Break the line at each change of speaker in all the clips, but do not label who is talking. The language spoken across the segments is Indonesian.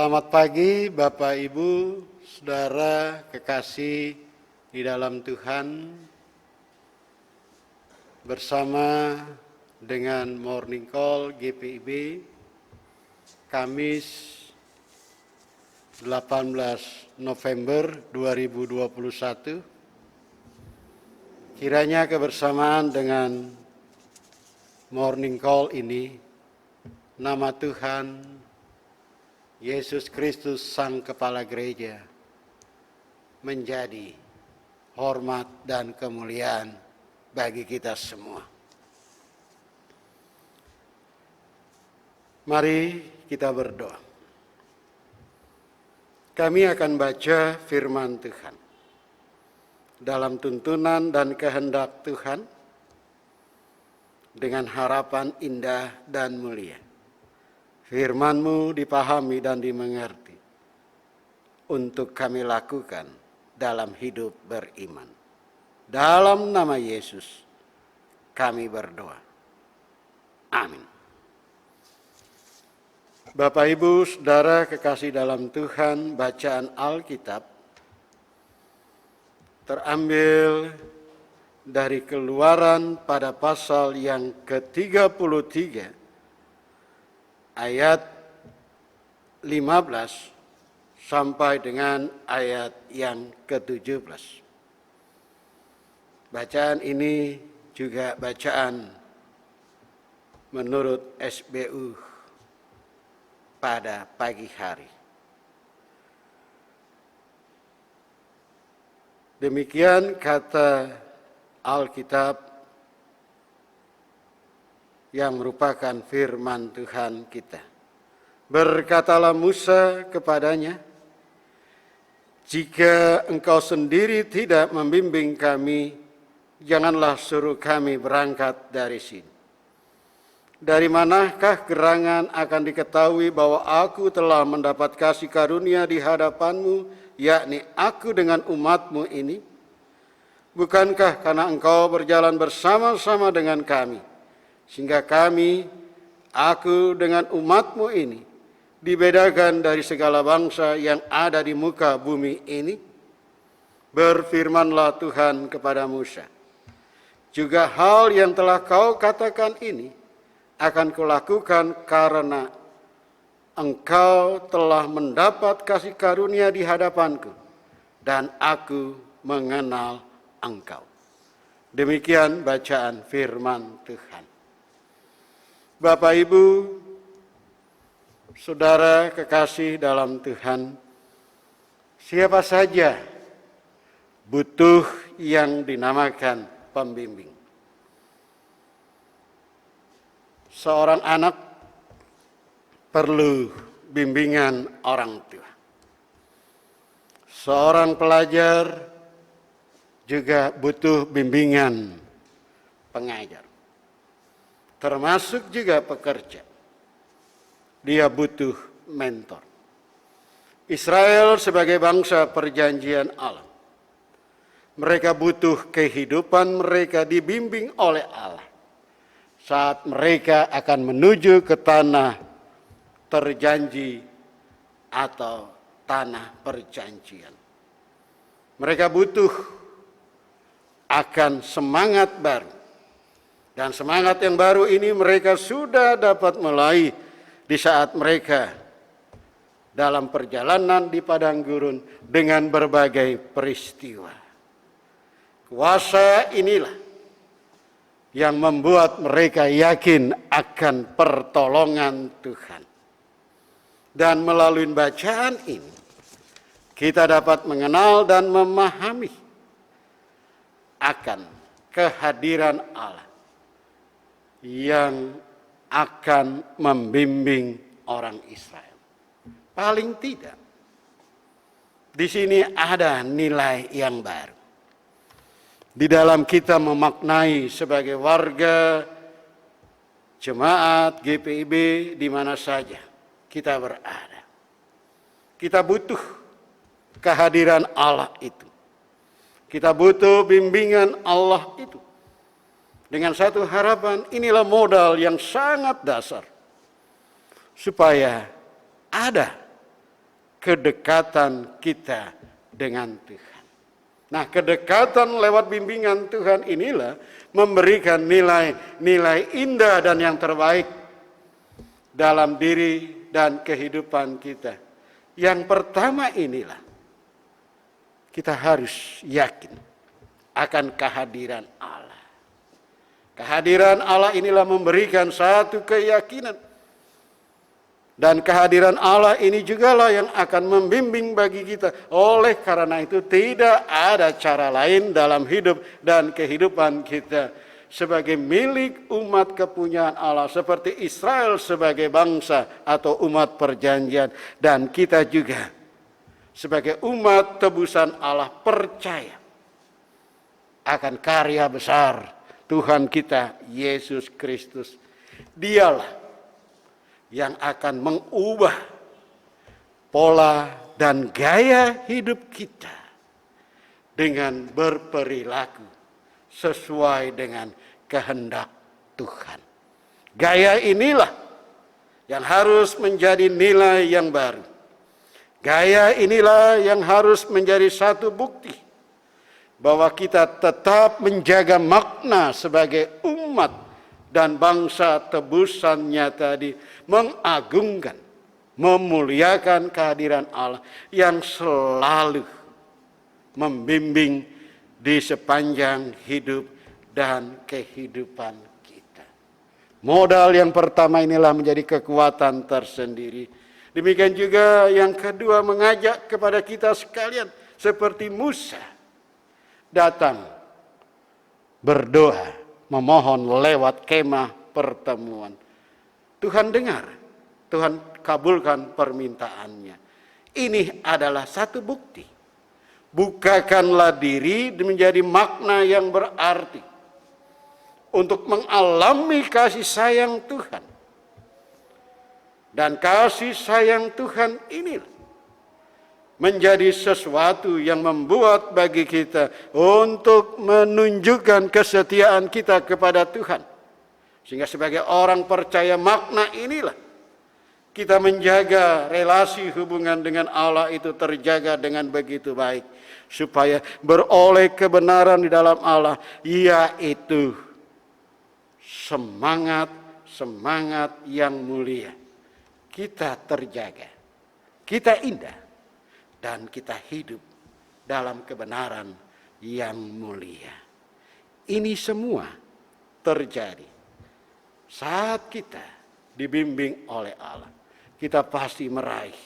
Selamat pagi Bapak Ibu, Saudara kekasih di dalam Tuhan. Bersama dengan Morning Call GPIB, Kamis 18 November 2021. Kiranya kebersamaan dengan Morning Call ini, nama Tuhan Yesus Kristus Sang Kepala Gereja menjadi hormat dan kemuliaan bagi kita semua. Mari kita berdoa. Kami akan baca firman Tuhan dalam tuntunan dan kehendak Tuhan dengan harapan indah dan mulia. Firman-Mu dipahami dan dimengerti untuk kami lakukan dalam hidup beriman. Dalam nama Yesus kami berdoa. Amin. Bapak Ibu Saudara kekasih dalam Tuhan, bacaan Alkitab terambil dari Keluaran pada pasal yang ke-33 ayat 15 sampai dengan ayat yang ke-17. Bacaan ini juga bacaan menurut SBU pada pagi hari. Demikian kata Alkitab yang merupakan firman Tuhan kita. Berkatalah Musa kepadanya, "Jika engkau sendiri tidak membimbing kami, janganlah suruh kami berangkat dari sini. Dari manakah gerangan akan diketahui bahwa aku telah mendapat kasih karunia di hadapanmu, yakni aku dengan umatmu ini? Bukankah karena engkau berjalan bersama-sama dengan kami, sehingga aku dengan umatmu ini, dibedakan dari segala bangsa yang ada di muka bumi ini?" Berfirmanlah Tuhan kepada Musa, "Juga hal yang telah kau katakan ini akan kulakukan karena engkau telah mendapat kasih karunia di hadapanku, dan aku mengenal engkau." Demikian bacaan firman Tuhan. Bapak Ibu, Saudara kekasih dalam Tuhan, siapa saja butuh yang dinamakan pembimbing. Seorang anak perlu bimbingan orang tua. Seorang pelajar juga butuh bimbingan pengajar. Termasuk juga pekerja. Dia butuh mentor. Israel sebagai bangsa perjanjian Allah, mereka butuh kehidupan mereka dibimbing oleh Allah saat mereka akan menuju ke tanah terjanji atau tanah perjanjian. Mereka butuh akan semangat baru. Dan semangat yang baru ini mereka sudah dapat mulai di saat mereka dalam perjalanan di padang gurun dengan berbagai peristiwa. Kuasa inilah yang membuat mereka yakin akan pertolongan Tuhan. Dan melalui bacaan ini, kita dapat mengenal dan memahami akan kehadiran Allah yang akan membimbing orang Israel. Paling tidak, di sini ada nilai yang baru. Di dalam kita memaknai sebagai warga jemaat GPIB di mana saja kita berada. Kita butuh kehadiran Allah itu. Kita butuh bimbingan Allah itu. Dengan satu harapan, inilah modal yang sangat dasar. Supaya ada kedekatan kita dengan Tuhan. Nah, kedekatan lewat bimbingan Tuhan inilah memberikan nilai-nilai indah dan yang terbaik dalam diri dan kehidupan kita. Yang pertama inilah, kita harus yakin akan kehadiran Allah. Kehadiran Allah inilah memberikan satu keyakinan. Dan kehadiran Allah ini jugalah yang akan membimbing bagi kita. Oleh karena itu tidak ada cara lain dalam hidup dan kehidupan kita. Sebagai milik umat kepunyaan Allah. Seperti Israel sebagai bangsa atau umat perjanjian. Dan kita juga sebagai umat tebusan Allah percaya akan karya besar Tuhan kita Yesus Kristus. Dialah yang akan mengubah pola dan gaya hidup kita dengan berperilaku sesuai dengan kehendak Tuhan. Gaya inilah yang harus menjadi nilai yang baru. Gaya inilah yang harus menjadi satu bukti bahwa kita tetap menjaga makna sebagai umat dan bangsa tebusannya tadi, mengagungkan, memuliakan kehadiran Allah yang selalu membimbing di sepanjang hidup dan kehidupan kita. Modal yang pertama inilah menjadi kekuatan tersendiri. Demikian juga yang kedua, mengajak kepada kita sekalian seperti Musa datang berdoa, memohon lewat kemah pertemuan. Tuhan dengar, Tuhan kabulkan permintaannya. Ini adalah satu bukti. Bukakanlah diri menjadi makna yang berarti untuk mengalami kasih sayang Tuhan. Dan kasih sayang Tuhan inilah menjadi sesuatu yang membuat bagi kita untuk menunjukkan kesetiaan kita kepada Tuhan. Sehingga sebagai orang percaya makna inilah kita menjaga relasi hubungan dengan Allah itu terjaga dengan begitu baik. Supaya beroleh kebenaran di dalam Allah, yaitu semangat yang mulia. Kita terjaga, kita indah, dan kita hidup dalam kebenaran yang mulia. Ini semua terjadi saat kita dibimbing oleh Allah. Kita pasti meraih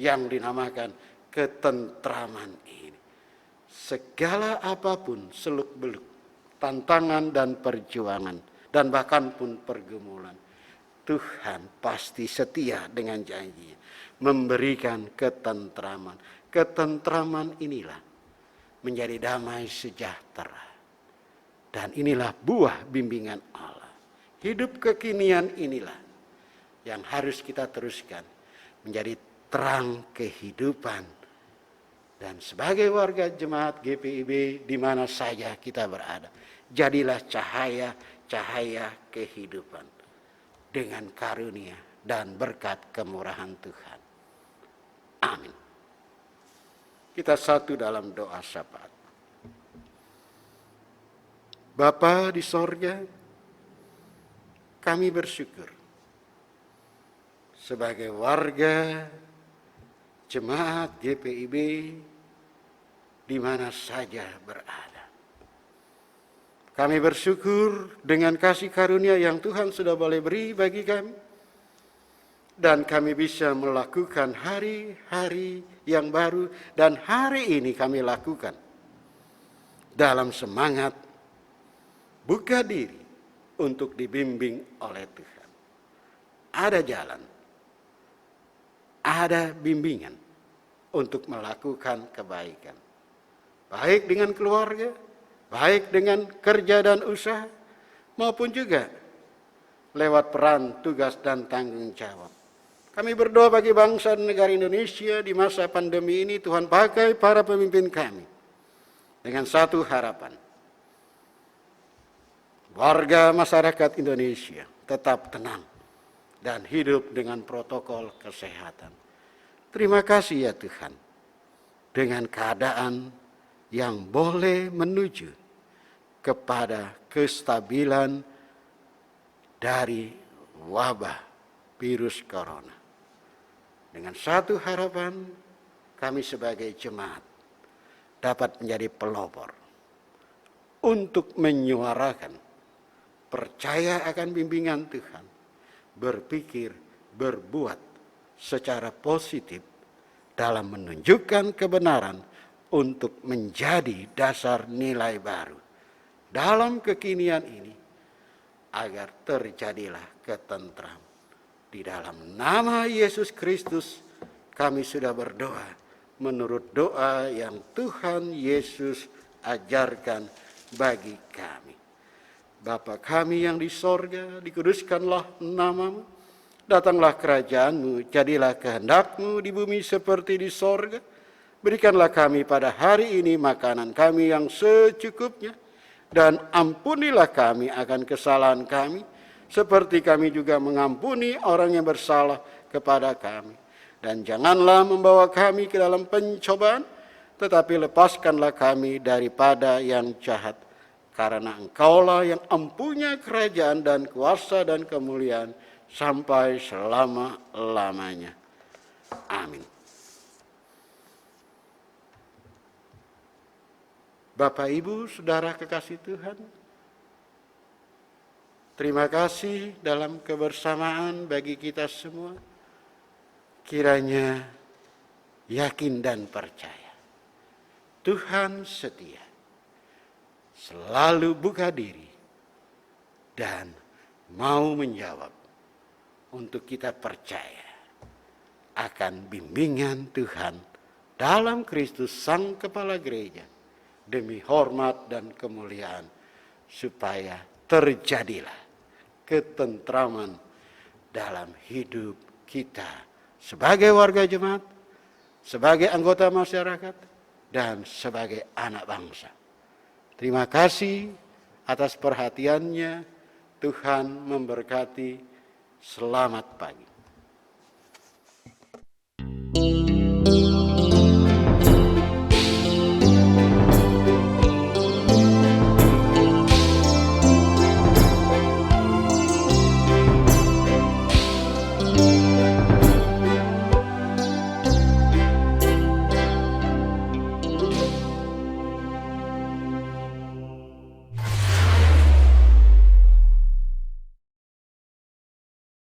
yang dinamakan ketentraman ini. Segala apapun seluk-beluk, tantangan dan perjuangan, dan bahkan pun pergumulan, Tuhan pasti setia dengan janji memberikan ketentraman. Ketentraman inilah menjadi damai sejahtera. Dan inilah buah bimbingan Allah. Hidup kekinian inilah yang harus kita teruskan menjadi terang kehidupan. Dan sebagai warga jemaat GPIB di mana saja kita berada, jadilah cahaya kehidupan dengan karunia dan berkat kemurahan Tuhan. Amin. Kita satu dalam doa syafaat. Bapa di sorga, kami bersyukur sebagai warga jemaat GPIB di mana saja berada. Kami bersyukur dengan kasih karunia yang Tuhan sudah boleh beri bagi kami. Dan kami bisa melakukan hari-hari yang baru. Dan hari ini kami lakukan dalam semangat buka diri untuk dibimbing oleh Tuhan. Ada jalan, ada bimbingan untuk melakukan kebaikan. Baik dengan keluarga, baik dengan kerja dan usaha, maupun juga lewat peran, tugas, dan tanggung jawab. Kami berdoa bagi bangsa dan negara Indonesia di masa pandemi ini, Tuhan pakai para pemimpin kami dengan satu harapan. Warga masyarakat Indonesia tetap tenang dan hidup dengan protokol kesehatan. Terima kasih ya Tuhan, dengan keadaan yang boleh menuju kepada kestabilan dari wabah virus corona. Dengan satu harapan, kami sebagai jemaat dapat menjadi pelopor untuk menyuarakan percaya akan bimbingan Tuhan, berpikir, berbuat secara positif dalam menunjukkan kebenaran untuk menjadi dasar nilai baru dalam kekinian ini, agar terjadilah ketentram. Di dalam nama Yesus Kristus kami sudah berdoa menurut doa yang Tuhan Yesus ajarkan bagi kami. Bapa kami yang di sorga, dikuduskanlah namamu, datanglah kerajaanmu, jadilah kehendakmu di bumi seperti di sorga. Berikanlah kami pada hari ini makanan kami yang secukupnya, dan ampunilah kami akan kesalahan kami, seperti kami juga mengampuni orang yang bersalah kepada kami. Dan janganlah membawa kami ke dalam pencobaan, tetapi lepaskanlah kami daripada yang jahat. Karena Engkaulah yang empunya kerajaan dan kuasa dan kemuliaan sampai selama-lamanya. Amin. Bapak, Ibu, Saudara kekasih Tuhan, terima kasih dalam kebersamaan bagi kita semua. Kiranya yakin dan percaya, Tuhan setia, selalu buka diri, dan mau menjawab untuk kita percaya akan bimbingan Tuhan dalam Kristus Sang Kepala Gereja, demi hormat dan kemuliaan, supaya terjadilah ketentraman dalam hidup kita sebagai warga jemaat, sebagai anggota masyarakat, dan sebagai anak bangsa. Terima kasih atas perhatiannya. Tuhan memberkati. Selamat pagi.